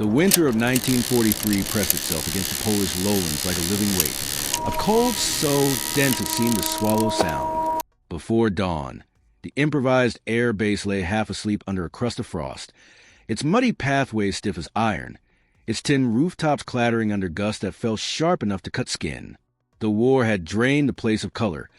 The winter of 1943 pressed itself against the Polish lowlands like a living weight, a cold so dense it seemed to swallow sound. Before dawn, the improvised air base lay half asleep under a crust of frost, its muddy pathways stiff as iron, its tin rooftops clattering under gusts that fell sharp enough to cut skin. The war had drained the place of color.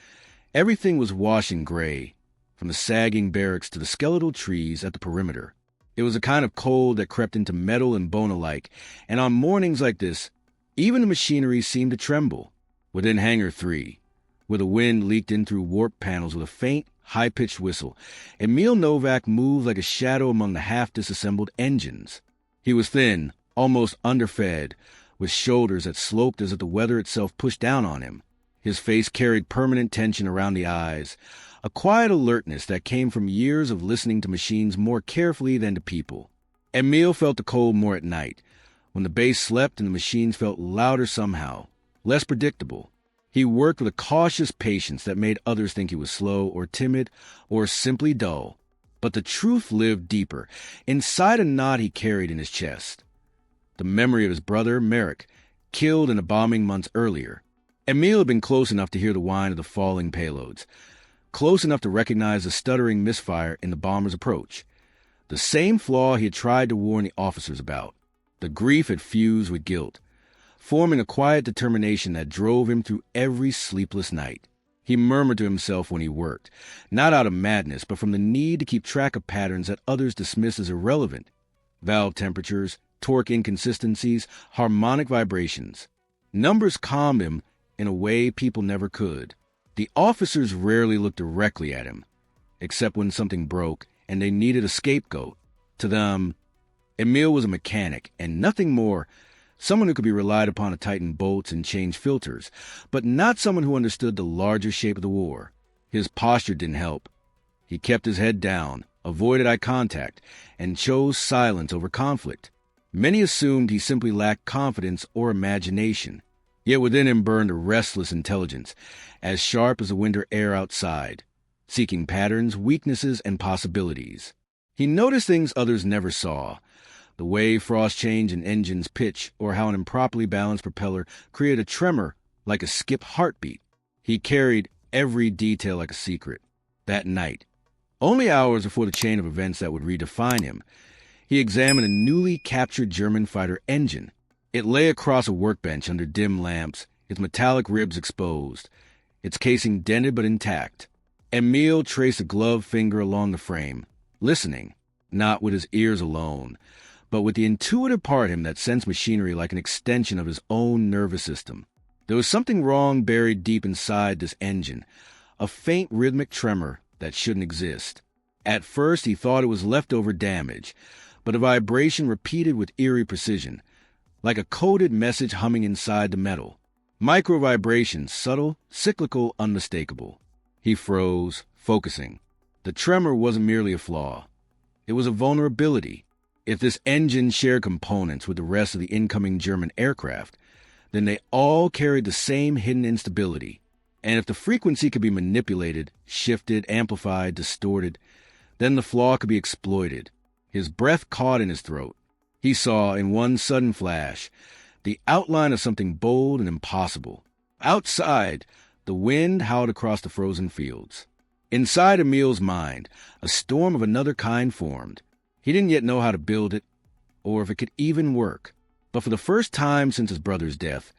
Everything was washing gray, from the sagging barracks to the skeletal trees at the perimeter. It was a kind of cold that crept into metal and bone alike, and on mornings like this, even the machinery seemed to tremble. Within Hangar 3, where the wind leaked in through warp panels with a faint, high-pitched whistle, Emil Novak moved like a shadow among the half-disassembled engines. He was thin, almost underfed, with shoulders that sloped as if the weather itself pushed down on him. His face carried permanent tension around the eyes, a quiet alertness that came from years of listening to machines more carefully than to people. Emil felt the cold more at night, when the base slept and the machines felt louder somehow, less predictable. He worked with a cautious patience that made others think he was slow or timid or simply dull. But the truth lived deeper, inside a knot he carried in his chest. The memory of his brother, Merrick, killed in a bombing months earlier. Emil had been close enough to hear the whine of the falling payloads, close enough to recognize the stuttering misfire in the bomber's approach. The same flaw he had tried to warn the officers about. The grief had fused with guilt, forming a quiet determination that drove him through every sleepless night. He murmured to himself when he worked, not out of madness, but from the need to keep track of patterns that others dismiss as irrelevant. Valve temperatures, torque inconsistencies, harmonic vibrations. Numbers calmed him in a way people never could. The officers rarely looked directly at him, except when something broke and they needed a scapegoat. To them, Emil was a mechanic and nothing more, someone who could be relied upon to tighten bolts and change filters, but not someone who understood the larger shape of the war. His posture didn't help. He kept his head down, avoided eye contact, and chose silence over conflict. Many assumed he simply lacked confidence or imagination. Yet within him burned a restless intelligence, as sharp as the winter air outside, seeking patterns, weaknesses, and possibilities. He noticed things others never saw, the way frost change an engine's pitch, or how an improperly balanced propeller created a tremor like a skip heartbeat. He carried every detail like a secret. That night, only hours before the chain of events that would redefine him, he examined a newly captured German fighter engine. It lay across a workbench under dim lamps, its metallic ribs exposed, its casing dented but intact. Emil traced a gloved finger along the frame, listening, not with his ears alone, but with the intuitive part of him that sensed machinery like an extension of his own nervous system. There was something wrong buried deep inside this engine, a faint rhythmic tremor that shouldn't exist. At first he thought it was leftover damage, but a vibration repeated with eerie precision, like a coded message humming inside the metal. Micro-vibrations, subtle, cyclical, unmistakable. He froze, focusing. The tremor wasn't merely a flaw. It was a vulnerability. If this engine shared components with the rest of the incoming German aircraft, then they all carried the same hidden instability. And if the frequency could be manipulated, shifted, amplified, distorted, then the flaw could be exploited. His breath caught in his throat. He saw, in one sudden flash, the outline of something bold and impossible. Outside, the wind howled across the frozen fields. Inside Emil's mind, a storm of another kind formed. He didn't yet know how to build it, or if it could even work. But for the first time since his brother's death,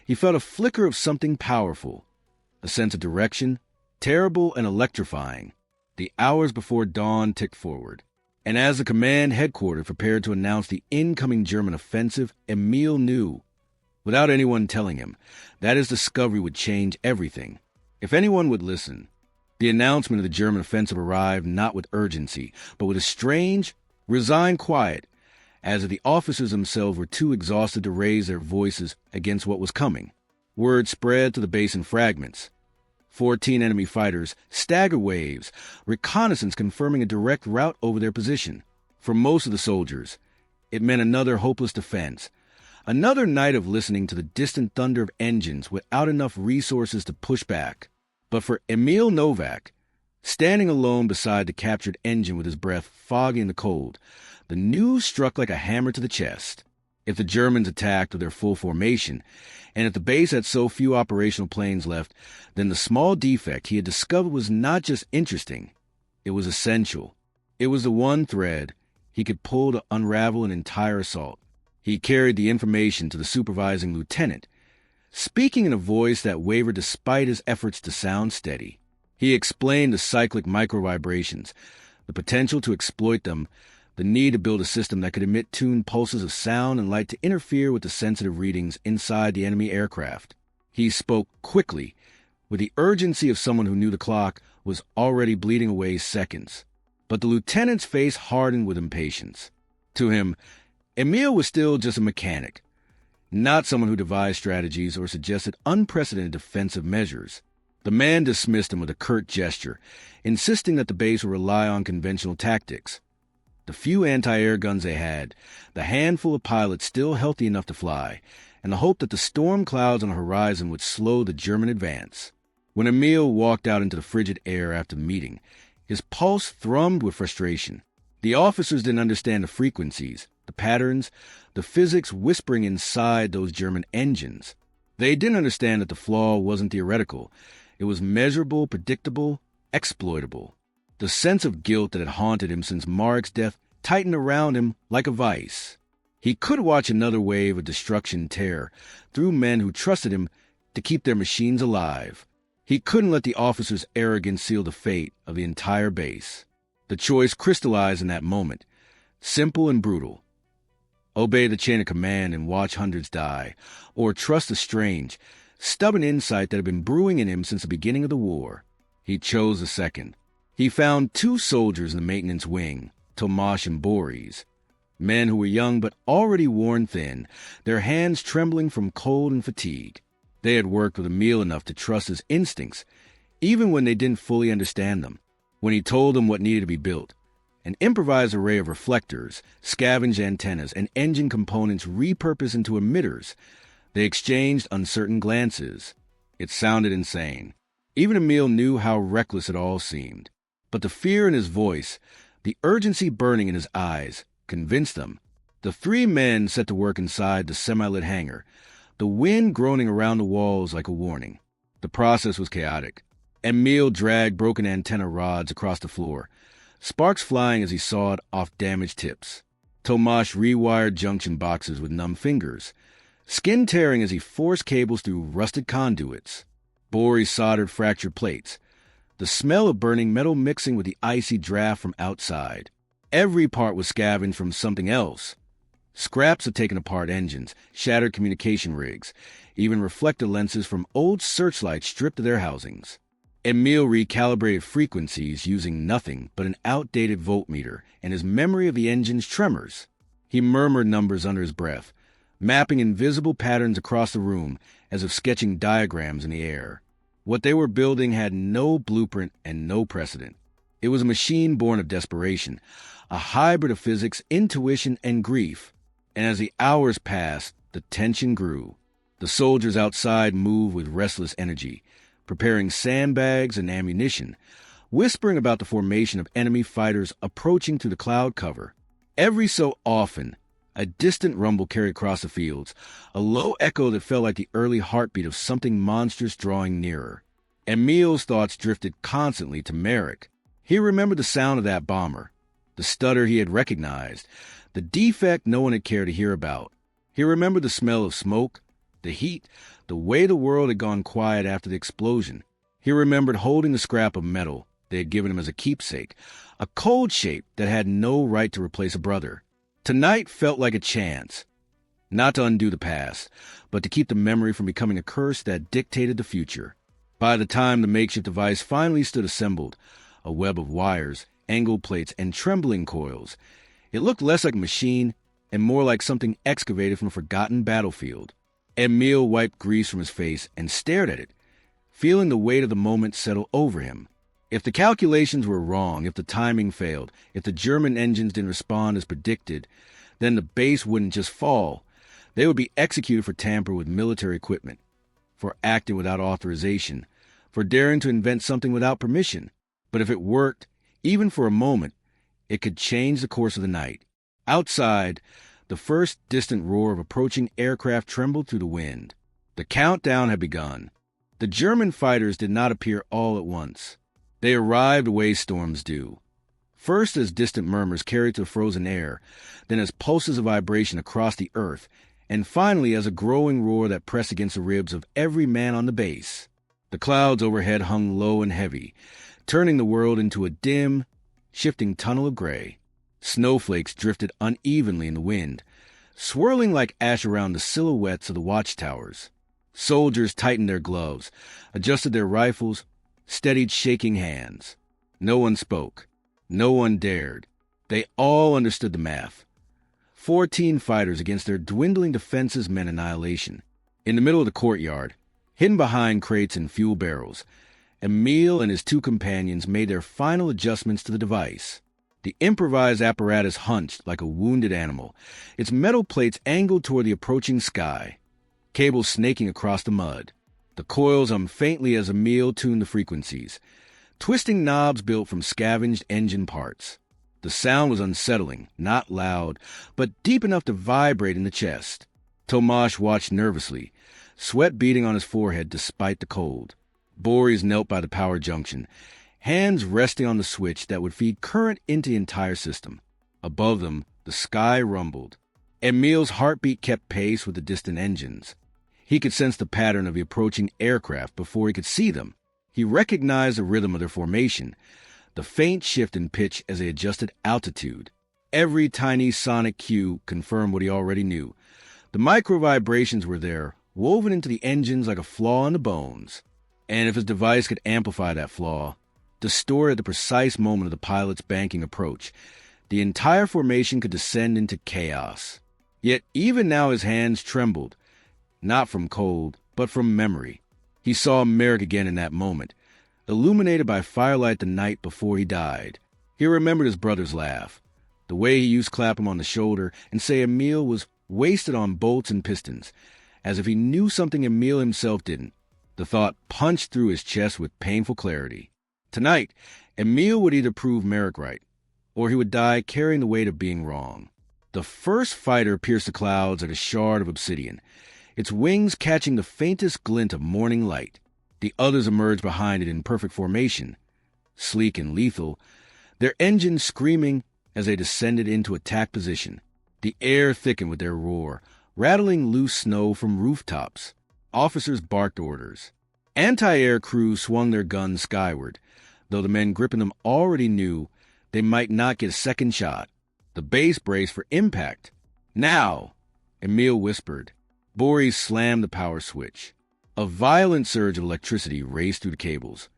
he felt a flicker of something powerful, a sense of direction, terrible and electrifying. The hours before dawn ticked forward. And as the command headquarters prepared to announce the incoming German offensive, Emil knew, without anyone telling him, that his discovery would change everything. If anyone would listen, the announcement of the German offensive arrived not with urgency, but with a strange, resigned quiet, as if the officers themselves were too exhausted to raise their voices against what was coming. Word spread to the base in fragments. 14 enemy fighters, stagger waves, reconnaissance confirming a direct route over their position. For most of the soldiers, it meant another hopeless defense, another night of listening to the distant thunder of engines without enough resources to push back. But for Emil Novak, standing alone beside the captured engine with his breath foggy in the cold, The news struck like a hammer to the chest. If the Germans attacked with their full formation, and if the base had so few operational planes left, then the small defect he had discovered was not just interesting, it was essential. It was the one thread he could pull to unravel an entire assault. He carried the information to the supervising lieutenant, speaking in a voice that wavered despite his efforts to sound steady. He explained the cyclic microvibrations, the potential to exploit them, the need to build a system that could emit tuned pulses of sound and light to interfere with the sensitive readings inside the enemy aircraft. He spoke quickly, with the urgency of someone who knew the clock was already bleeding away seconds. But the lieutenant's face hardened with impatience. To him, Emil was still just a mechanic, not someone who devised strategies or suggested unprecedented defensive measures. The man dismissed him with a curt gesture, insisting that the base would rely on conventional tactics. The few anti-air guns they had, the handful of pilots still healthy enough to fly, and the hope that the storm clouds on the horizon would slow the German advance. When Emil walked out into the frigid air after the meeting, his pulse thrummed with frustration. The officers didn't understand the frequencies, the patterns, the physics whispering inside those German engines. They didn't understand that the flaw wasn't theoretical. It was measurable, predictable, exploitable. The sense of guilt that had haunted him since Marek's death tightened around him like a vice. He could watch another wave of destruction tear through men who trusted him to keep their machines alive. He couldn't let the officers' arrogance seal the fate of the entire base. The choice crystallized in that moment, simple and brutal. Obey the chain of command and watch hundreds die, or trust the strange, stubborn insight that had been brewing in him since the beginning of the war. He chose the second. He found two soldiers in the maintenance wing, Tomasz and Boris, men who were young but already worn thin, their hands trembling from cold and fatigue. They had worked with Emil enough to trust his instincts, even when they didn't fully understand them. When he told them what needed to be built, an improvised array of reflectors, scavenged antennas, and engine components repurposed into emitters, they exchanged uncertain glances. It sounded insane. Even Emil knew how reckless it all seemed. But the fear in his voice, the urgency burning in his eyes, convinced them. The three men set to work inside the semi-lit hangar, the wind groaning around the walls like a warning. The process was chaotic. Emil dragged broken antenna rods across the floor, sparks flying as he sawed off damaged tips. Tomasz rewired junction boxes with numb fingers, skin tearing as he forced cables through rusted conduits. Boris soldered fractured plates, the smell of burning metal mixing with the icy draft from outside. Every part was scavenged from something else. Scraps of taken apart engines, shattered communication rigs, even reflector lenses from old searchlights stripped of their housings. Emil recalibrated frequencies using nothing but an outdated voltmeter and his memory of the engine's tremors. He murmured numbers under his breath, mapping invisible patterns across the room as if sketching diagrams in the air. What they were building had no blueprint and no precedent. It was a machine born of desperation, a hybrid of physics, intuition, and grief. And as the hours passed, the tension grew. The soldiers outside moved with restless energy, preparing sandbags and ammunition, whispering about the formation of enemy fighters approaching through the cloud cover. Every so often, a distant rumble carried across the fields, a low echo that felt like the early heartbeat of something monstrous drawing nearer. Emil's thoughts drifted constantly to Marek. He remembered the sound of that bomber, the stutter he had recognized, the defect no one had cared to hear about. He remembered the smell of smoke, the heat, the way the world had gone quiet after the explosion. He remembered holding the scrap of metal they had given him as a keepsake, a cold shape that had no right to replace a brother. Tonight felt like a chance, not to undo the past, but to keep the memory from becoming a curse that dictated the future. By the time the makeshift device finally stood assembled, a web of wires, angle plates, and trembling coils, it looked less like a machine and more like something excavated from a forgotten battlefield. Emil wiped grease from his face and stared at it, feeling the weight of the moment settle over him. If the calculations were wrong, if the timing failed, if the German engines didn't respond as predicted, then the base wouldn't just fall. They would be executed for tamper with military equipment, for acting without authorization, for daring to invent something without permission. But if it worked, even for a moment, it could change the course of the night. Outside, the first distant roar of approaching aircraft trembled through the wind. The countdown had begun. The German fighters did not appear all at once. They arrived the way storms do. First as distant murmurs carried through the frozen air, then as pulses of vibration across the earth, and finally as a growing roar that pressed against the ribs of every man on the base. The clouds overhead hung low and heavy, turning the world into a dim, shifting tunnel of gray. Snowflakes drifted unevenly in the wind, swirling like ash around the silhouettes of the watchtowers. Soldiers tightened their gloves, adjusted their rifles, steadied shaking hands. No one spoke. No one dared. They all understood the math. 14 fighters against their dwindling defenses meant annihilation. In the middle of the courtyard, hidden behind crates and fuel barrels, Emil and his 2 companions made their final adjustments to the device. The improvised apparatus hunched like a wounded animal, its metal plates angled toward the approaching sky, cables snaking across the mud. The coils hummed faintly as Emil tuned the frequencies, twisting knobs built from scavenged engine parts. The sound was unsettling, not loud, but deep enough to vibrate in the chest. Tomasz watched nervously, sweat beading on his forehead despite the cold. Boris knelt by the power junction, hands resting on the switch that would feed current into the entire system. Above them, the sky rumbled. Emil's heartbeat kept pace with the distant engines. He could sense the pattern of the approaching aircraft before he could see them. He recognized the rhythm of their formation, the faint shift in pitch as they adjusted altitude. Every tiny sonic cue confirmed what he already knew. The micro-vibrations were there, woven into the engines like a flaw in the bones. And if his device could amplify that flaw, distort at the precise moment of the pilot's banking approach, the entire formation could descend into chaos. Yet even now his hands trembled, not from cold, but from memory. He saw Merrick again in that moment, illuminated by firelight the night before he died. He remembered his brother's laugh, the way he used to clap him on the shoulder and say Emil was wasted on bolts and pistons, as if he knew something Emil himself didn't. The thought punched through his chest with painful clarity. Tonight, Emil would either prove Merrick right, or he would die carrying the weight of being wrong. The first fighter pierced the clouds like a shard of obsidian, its wings catching the faintest glint of morning light. The others emerged behind it in perfect formation, sleek and lethal, their engines screaming as they descended into attack position. The air thickened with their roar, rattling loose snow from rooftops. Officers barked orders. Anti-air crews swung their guns skyward, though the men gripping them already knew they might not get a second shot. The base braced for impact. Now, Emil whispered. Boris slammed the power switch. A violent surge of electricity raced through the cables,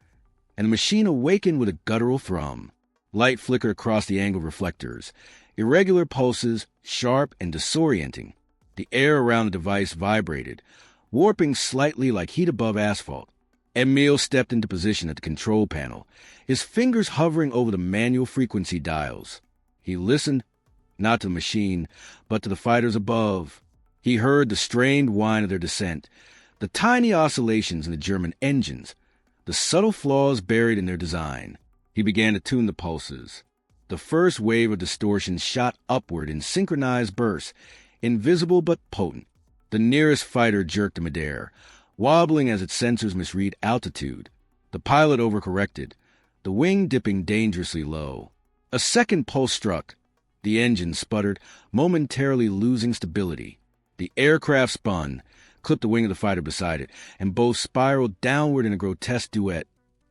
and the machine awakened with a guttural thrum. Light flickered across the angled reflectors, irregular pulses, sharp and disorienting. The air around the device vibrated, warping slightly like heat above asphalt. Emil stepped into position at the control panel, his fingers hovering over the manual frequency dials. He listened, not to the machine, but to the fighters above. He heard the strained whine of their descent, the tiny oscillations in the German engines, the subtle flaws buried in their design. He began to tune the pulses. The first wave of distortion shot upward in synchronized bursts, invisible but potent. The nearest fighter jerked midair, wobbling as its sensors misread altitude. The pilot overcorrected, the wing dipping dangerously low. A second pulse struck. The engine sputtered, momentarily losing stability. The aircraft spun, clipped the wing of the fighter beside it, and both spiraled downward in a grotesque duet,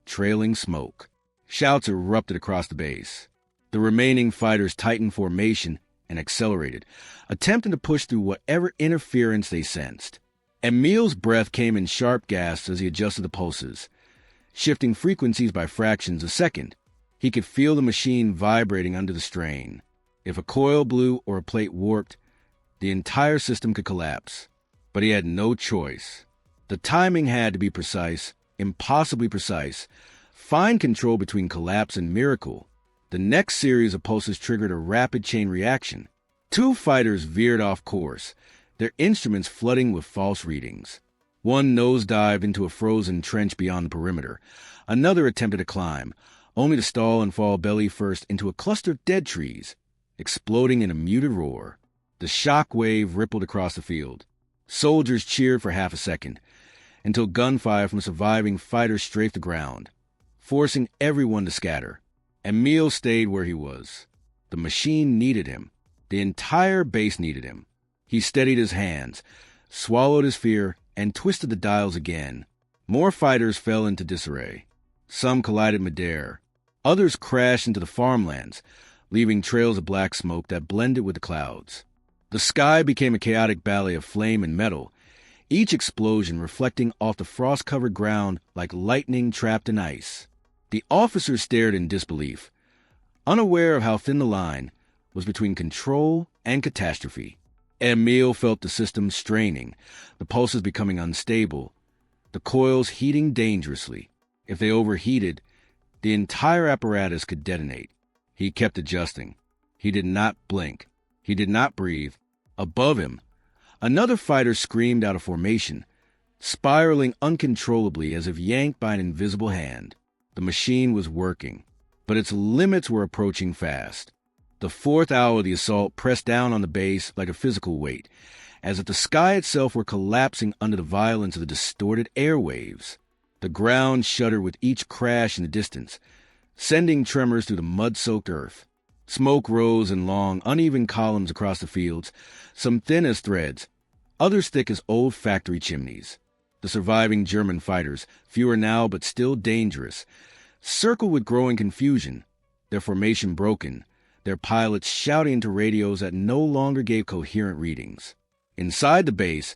trailing smoke. Shouts erupted across the base. The remaining fighters tightened formation and accelerated, attempting to push through whatever interference they sensed. Emil's breath came in sharp gasps as he adjusted the pulses, shifting frequencies by fractions a second. He could feel the machine vibrating under the strain. If a coil blew or a plate warped, the entire system could collapse. But he had no choice. The timing had to be precise, impossibly precise, fine control between collapse and miracle. The next series of pulses triggered a rapid chain reaction. 2 fighters veered off course, their instruments flooding with false readings. One nosedived into a frozen trench beyond the perimeter. Another attempted to climb, only to stall and fall belly first into a cluster of dead trees. exploding in a muted roar. The shock wave rippled across the field. Soldiers cheered for half a second, until gunfire from surviving fighters strafed the ground, forcing everyone to scatter. Emil stayed where he was. The machine needed him. The entire base needed him. He steadied his hands, swallowed his fear, and twisted the dials again. More fighters fell into disarray. Some collided midair. Others crashed into the farmlands, leaving trails of black smoke that blended with the clouds. The sky became a chaotic ballet of flame and metal, each explosion reflecting off the frost-covered ground like lightning trapped in ice. The officers stared in disbelief, unaware of how thin the line was between control and catastrophe. Emil felt the system straining, the pulses becoming unstable, the coils heating dangerously. If they overheated, the entire apparatus could detonate. He kept adjusting. He did not blink. He did not breathe. Above him, another fighter screamed out of formation, spiraling uncontrollably as if yanked by an invisible hand. The machine was working, but its limits were approaching fast. The fourth hour of the assault pressed down on the base like a physical weight, as if the sky itself were collapsing under the violence of the distorted airwaves. The ground shuddered with each crash in the distance, sending tremors through the mud-soaked earth. Smoke rose in long, uneven columns across the fields, some thin as threads, others thick as old factory chimneys. The surviving German fighters, fewer now but still dangerous, circled with growing confusion, their formation broken, their pilots shouting into radios that no longer gave coherent readings. Inside the base,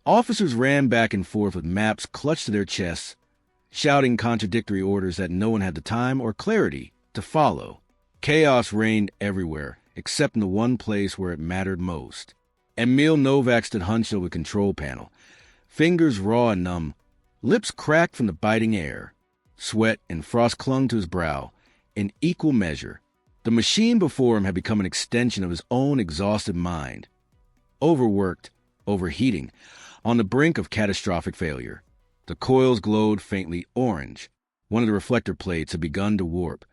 officers ran back and forth with maps clutched to their chests, shouting contradictory orders that no one had the time or clarity to follow. Chaos reigned everywhere, except in the one place where it mattered most. Emil Novak stood hunched over the control panel, fingers raw and numb, lips cracked from the biting air. Sweat and frost clung to his brow, in equal measure. The machine before him had become an extension of his own exhausted mind. Overworked, overheating, on the brink of catastrophic failure. The coils glowed faintly orange. One of the reflector plates had begun to warp,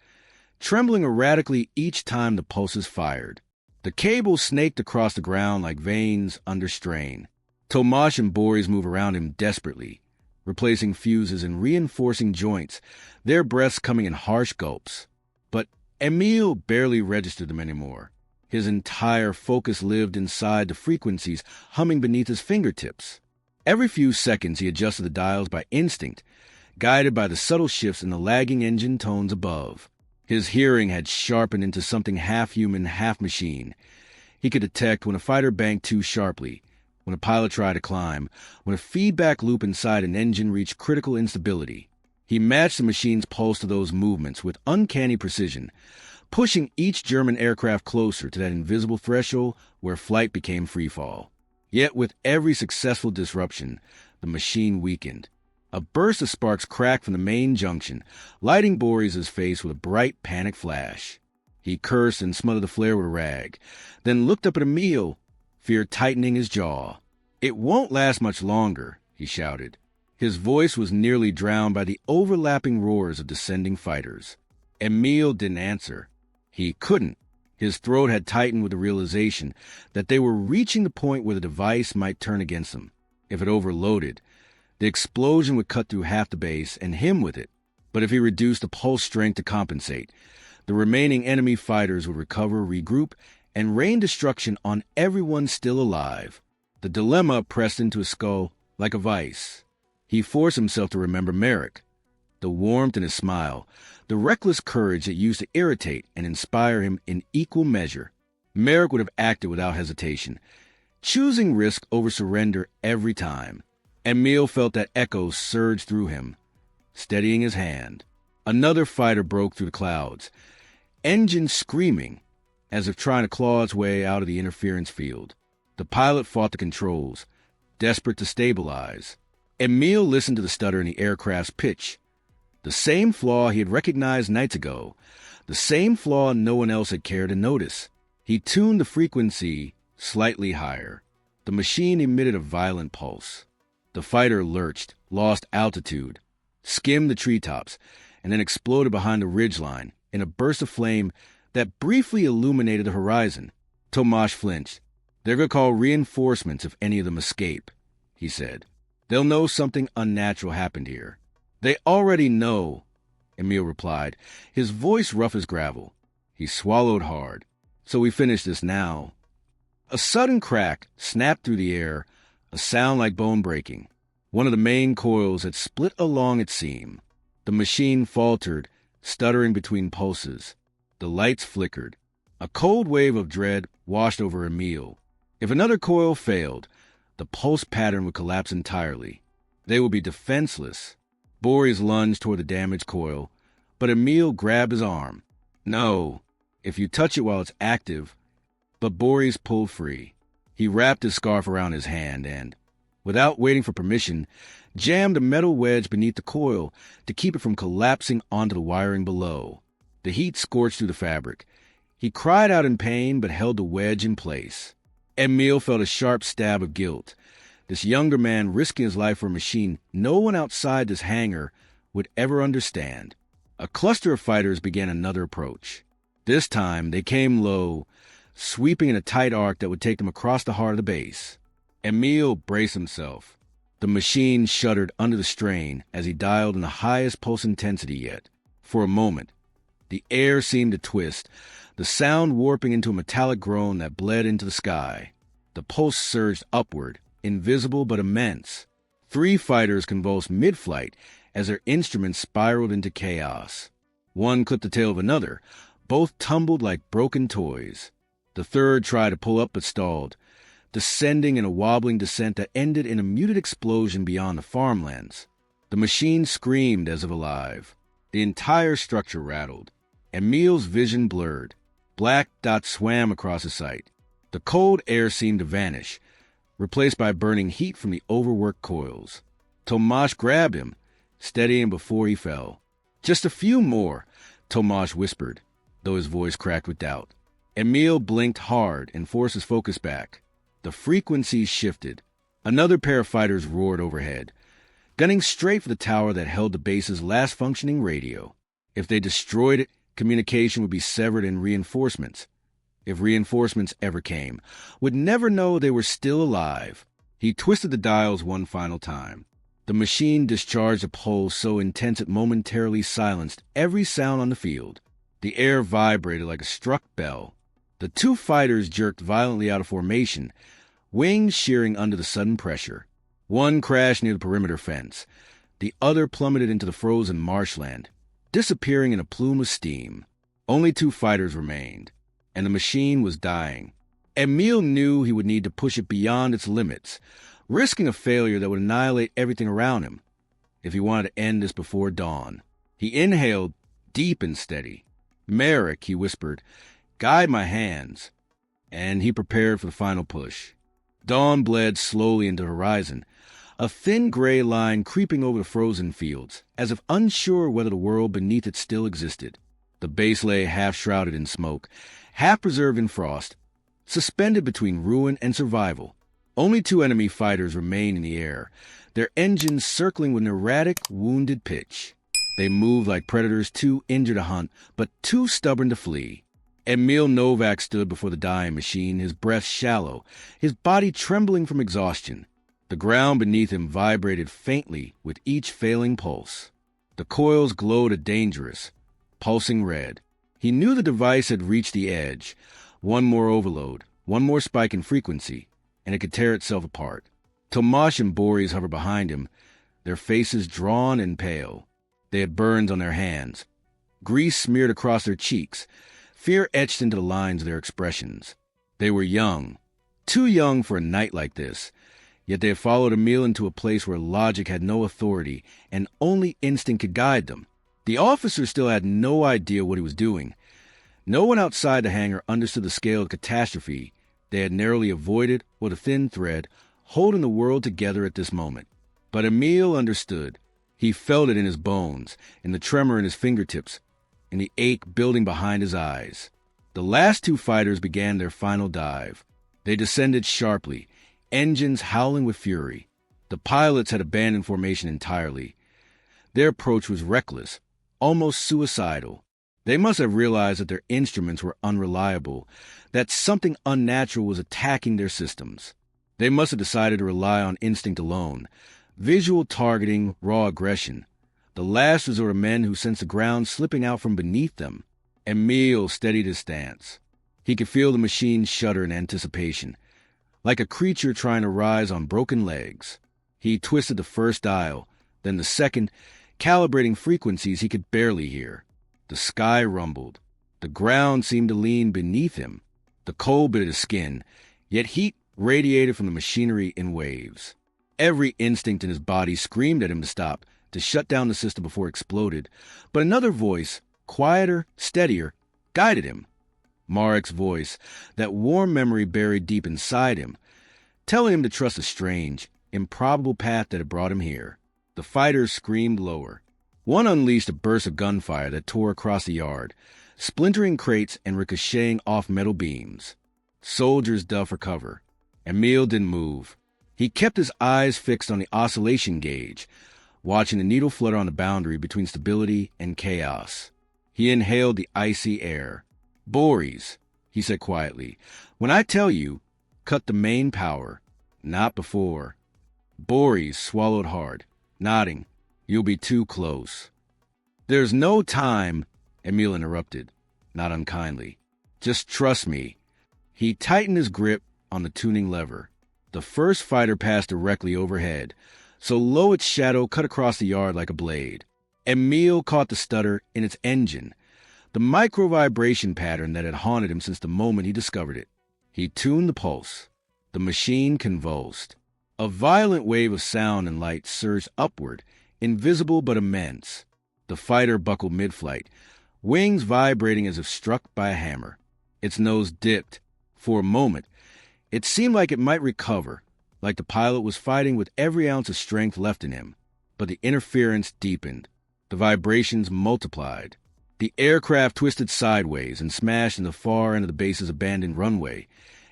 trembling erratically each time the pulses fired. The cables snaked across the ground like veins under strain. Tomasz and Boris moved around him desperately, replacing fuses and reinforcing joints, their breaths coming in harsh gulps. But Emil barely registered them anymore. His entire focus lived inside the frequencies humming beneath his fingertips. Every few seconds he adjusted the dials by instinct, guided by the subtle shifts in the lagging engine tones above. His hearing had sharpened into something half-human, half-machine. He could detect when a fighter banked too sharply, when a pilot tried to climb, when a feedback loop inside an engine reached critical instability. He matched the machine's pulse to those movements with uncanny precision, pushing each German aircraft closer to that invisible threshold where flight became freefall. Yet with every successful disruption, the machine weakened. A burst of sparks cracked from the main junction, lighting Boris's face with a bright panic flash. He cursed and smothered the flare with a rag, then looked up at Emil, fear tightening his jaw. "It won't last much longer," he shouted. His voice was nearly drowned by the overlapping roars of descending fighters. Emil didn't answer. He couldn't. His throat had tightened with the realization that they were reaching the point where the device might turn against them. If it overloaded, the explosion would cut through half the base and him with it. But if he reduced the pulse strength to compensate, the remaining enemy fighters would recover, regroup, and rain destruction on everyone still alive. The dilemma pressed into his skull like a vice. He forced himself to remember Merrick, the warmth in his smile, the reckless courage that used to irritate and inspire him in equal measure. Merrick would have acted without hesitation, choosing risk over surrender every time. Emil felt that echo surge through him, steadying his hand. Another fighter broke through the clouds, engine screaming, as if trying to claw its way out of the interference field. The pilot fought the controls, desperate to stabilize. Emil listened to the stutter in the aircraft's pitch. The same flaw he had recognized nights ago, the same flaw no one else had cared to notice. He tuned the frequency slightly higher. The machine emitted a violent pulse. The fighter lurched, lost altitude, skimmed the treetops, and then exploded behind the ridgeline in a burst of flame that briefly illuminated the horizon. Tomasz flinched. "They're going to call reinforcements if any of them escape," he said. "They'll know something unnatural happened here." "They already know," Emil replied, his voice rough as gravel. He swallowed hard. "So we finish this now." A sudden crack snapped through the air, a sound like bone breaking. One of the main coils had split along its seam. The machine faltered, stuttering between pulses. The lights flickered. A cold wave of dread washed over Emil. If another coil failed, the pulse pattern would collapse entirely. They would be defenseless. Boris lunged toward the damaged coil, but Emil grabbed his arm. "No, if you touch it while it's active." But Boris pulled free. He wrapped his scarf around his hand and, without waiting for permission, jammed a metal wedge beneath the coil to keep it from collapsing onto the wiring below. The heat scorched through the fabric. He cried out in pain but held the wedge in place. Emil felt a sharp stab of guilt. This younger man risking his life for a machine no one outside this hangar would ever understand. A cluster of fighters began another approach. This time they came low, sweeping in a tight arc that would take them across the heart of the base. Emil braced himself. The machine shuddered under the strain as he dialed in the highest pulse intensity yet. For a moment, the air seemed to twist, the sound warping into a metallic groan that bled into the sky. The pulse surged upward, invisible but immense. 3 fighters convulsed mid-flight as their instruments spiraled into chaos. One clipped the tail of another. Both tumbled like broken toys. The third tried to pull up but stalled, descending in a wobbling descent that ended in a muted explosion beyond the farmlands. The machine screamed as if alive. The entire structure rattled. Emil's vision blurred. Black dots swam across his sight. The cold air seemed to vanish, replaced by burning heat from the overworked coils. Tomasz grabbed him, steadying him before he fell. "Just a few more," Tomasz whispered, though his voice cracked with doubt. Emil blinked hard and forced his focus back. The frequencies shifted. Another pair of fighters roared overhead, gunning straight for the tower that held the base's last functioning radio. If they destroyed it, communication would be severed and reinforcements, if reinforcements ever came, would never know they were still alive. He twisted the dials one final time. The machine discharged a pulse so intense it momentarily silenced every sound on the field. The air vibrated like a struck bell. The 2 fighters jerked violently out of formation, wings shearing under the sudden pressure. One crashed near the perimeter fence. The other plummeted into the frozen marshland, disappearing in a plume of steam. Only 2 fighters remained, and the machine was dying. Emil knew he would need to push it beyond its limits, risking a failure that would annihilate everything around him, if he wanted to end this before dawn. He inhaled, deep and steady. "Merrick," he whispered, "guide my hands." And he prepared for the final push. Dawn bled slowly into the horizon, a thin gray line creeping over the frozen fields, as if unsure whether the world beneath it still existed. The base lay half-shrouded in smoke, half-preserved in frost, suspended between ruin and survival. Only 2 enemy fighters remained in the air, their engines circling with an erratic, wounded pitch. They moved like predators too injured to hunt, but too stubborn to flee. Emil Novak stood before the dying machine, his breath shallow, his body trembling from exhaustion. The ground beneath him vibrated faintly with each failing pulse. The coils glowed a dangerous, pulsing red. He knew the device had reached the edge. One more overload, one more spike in frequency, and it could tear itself apart. Tomasz and Boris hovered behind him, their faces drawn and pale. They had burns on their hands, grease smeared across their cheeks, fear etched into the lines of their expressions. They were young, too young for a night like this, yet they had followed Emil into a place where logic had no authority and only instinct could guide them. The officer still had no idea what he was doing. No one outside the hangar understood the scale of catastrophe they had narrowly avoided or the thin thread holding the world together at this moment. But Emil understood. He felt it in his bones, in the tremor in his fingertips, in the ache building behind his eyes. The last 2 fighters began their final dive. They descended sharply, engines howling with fury. The pilots had abandoned formation entirely. Their approach was reckless, almost suicidal. They must have realized that their instruments were unreliable, that something unnatural was attacking their systems. They must have decided to rely on instinct alone, visual targeting, raw aggression, the last resort of men who sensed the ground slipping out from beneath them. Emil steadied his stance. He could feel the machine shudder in anticipation, like a creature trying to rise on broken legs. He twisted the first dial, then the second, calibrating frequencies he could barely hear. The sky rumbled. The ground seemed to lean beneath him. The cold bit at his skin, yet heat radiated from the machinery in waves. Every instinct in his body screamed at him to stop, to shut down the system before it exploded. But another voice, quieter, steadier, guided him. Marek's voice, that warm memory buried deep inside him, telling him to trust a strange, improbable path that had brought him here. The fighters screamed lower. One unleashed a burst of gunfire that tore across the yard, splintering crates and ricocheting off metal beams. Soldiers dove for cover. Emil didn't move. He kept his eyes fixed on the oscillation gauge, watching the needle flutter on the boundary between stability and chaos. He inhaled the icy air. "Boris," he said quietly, "when I tell you, cut the main power, not before." Boris swallowed hard, nodding. "You'll be too close." "There's no time," Emil interrupted, not unkindly. "Just trust me." He tightened his grip on the tuning lever. The first fighter passed directly overhead, so low its shadow cut across the yard like a blade. Emil caught the stutter in its engine, the micro-vibration pattern that had haunted him since the moment he discovered it. He tuned the pulse. The machine convulsed. A violent wave of sound and light surged upward, invisible but immense. The fighter buckled mid-flight, wings vibrating as if struck by a hammer. Its nose dipped. For a moment, it seemed like it might recover, like the pilot was fighting with every ounce of strength left in him. But the interference deepened. The vibrations multiplied. The aircraft twisted sideways and smashed in the far end of the base's abandoned runway,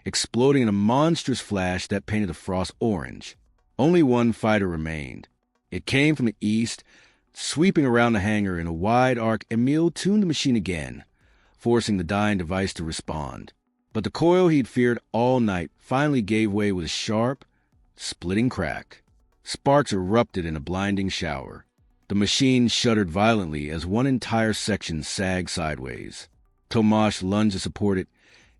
exploding in a monstrous flash that painted the frost orange. Only one fighter remained. It came from the east, sweeping around the hangar in a wide arc. Emil tuned the machine again, forcing the dying device to respond. But the coil he'd feared all night finally gave way with a sharp, splitting crack. Sparks erupted in a blinding shower. The machine shuddered violently as one entire section sagged sideways. Tomasz lunged to support it,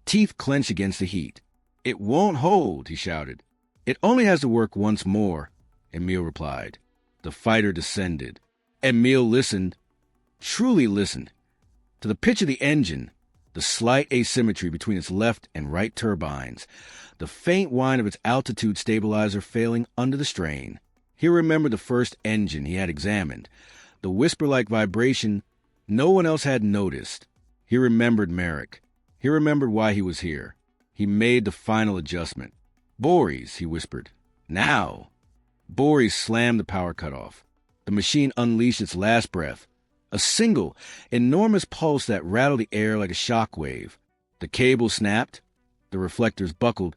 teeth clenched against the heat. "It won't hold," he shouted. "It only has to work once more," Emil replied. The fighter descended. Emil listened, truly listened, to the pitch of the engine, the slight asymmetry between its left and right turbines, the faint whine of its altitude stabilizer failing under the strain. He remembered the first engine he had examined, the whisper-like vibration no one else had noticed. He remembered Marek. He remembered why he was here. He made the final adjustment. "Boris," he whispered. "Now." Boris slammed the power cutoff. The machine unleashed its last breath, a single, enormous pulse that rattled the air like a shock wave. The cable snapped, the reflectors buckled,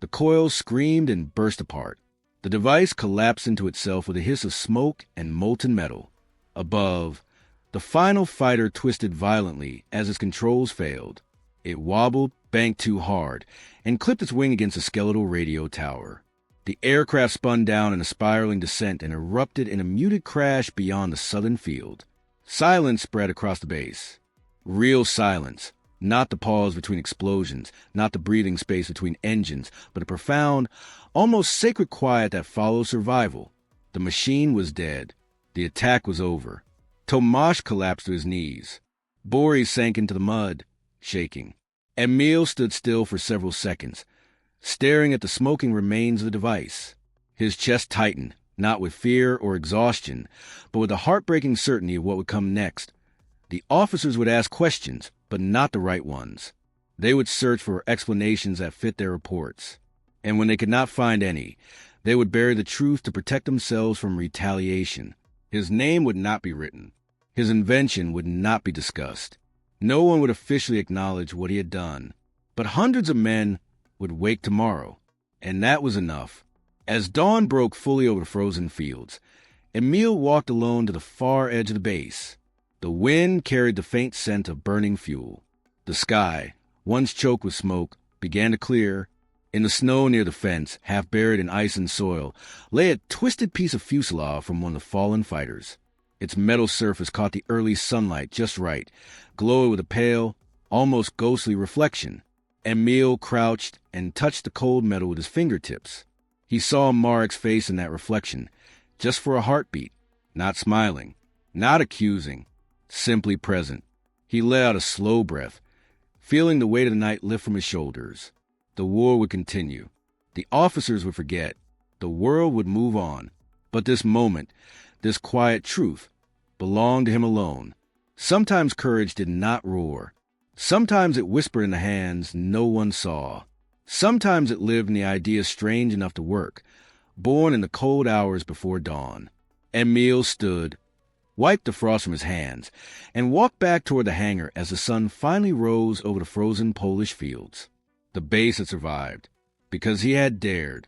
the coils screamed and burst apart. The device collapsed into itself with a hiss of smoke and molten metal. Above, the final fighter twisted violently as its controls failed. It wobbled, banked too hard, and clipped its wing against a skeletal radio tower. The aircraft spun down in a spiraling descent and erupted in a muted crash beyond the southern field. Silence spread across the base. Real silence. Not the pause between explosions, not the breathing space between engines, but a profound, almost sacred quiet that follows survival. The machine was dead. The attack was over. Tomasz collapsed to his knees. Boris sank into the mud, shaking. Emil stood still for several seconds, staring at the smoking remains of the device. His chest tightened, not with fear or exhaustion, but with the heartbreaking certainty of what would come next. The officers would ask questions, but not the right ones. They would search for explanations that fit their reports. And when they could not find any, they would bury the truth to protect themselves from retaliation. His name would not be written. His invention would not be discussed. No one would officially acknowledge what he had done. But hundreds of men would wake tomorrow, and that was enough. As dawn broke fully over the frozen fields, Emil walked alone to the far edge of the base. The wind carried the faint scent of burning fuel. The sky, once choked with smoke, began to clear. In the snow near the fence, half buried in ice and soil, lay a twisted piece of fuselage from one of the fallen fighters. Its metal surface caught the early sunlight just right, glowing with a pale, almost ghostly reflection. Emil crouched and touched the cold metal with his fingertips. He saw Marek's face in that reflection, just for a heartbeat, not smiling, not accusing, simply present. He let out a slow breath, feeling the weight of the night lift from his shoulders. The war would continue. The officers would forget. The world would move on. But this moment, this quiet truth, belonged to him alone. Sometimes courage did not roar. Sometimes it whispered in the hands no one saw. Sometimes it lived in the idea strange enough to work, born in the cold hours before dawn. Emil stood, wiped the frost from his hands, and walked back toward the hangar as the sun finally rose over the frozen Polish fields. The base had survived, because he had dared.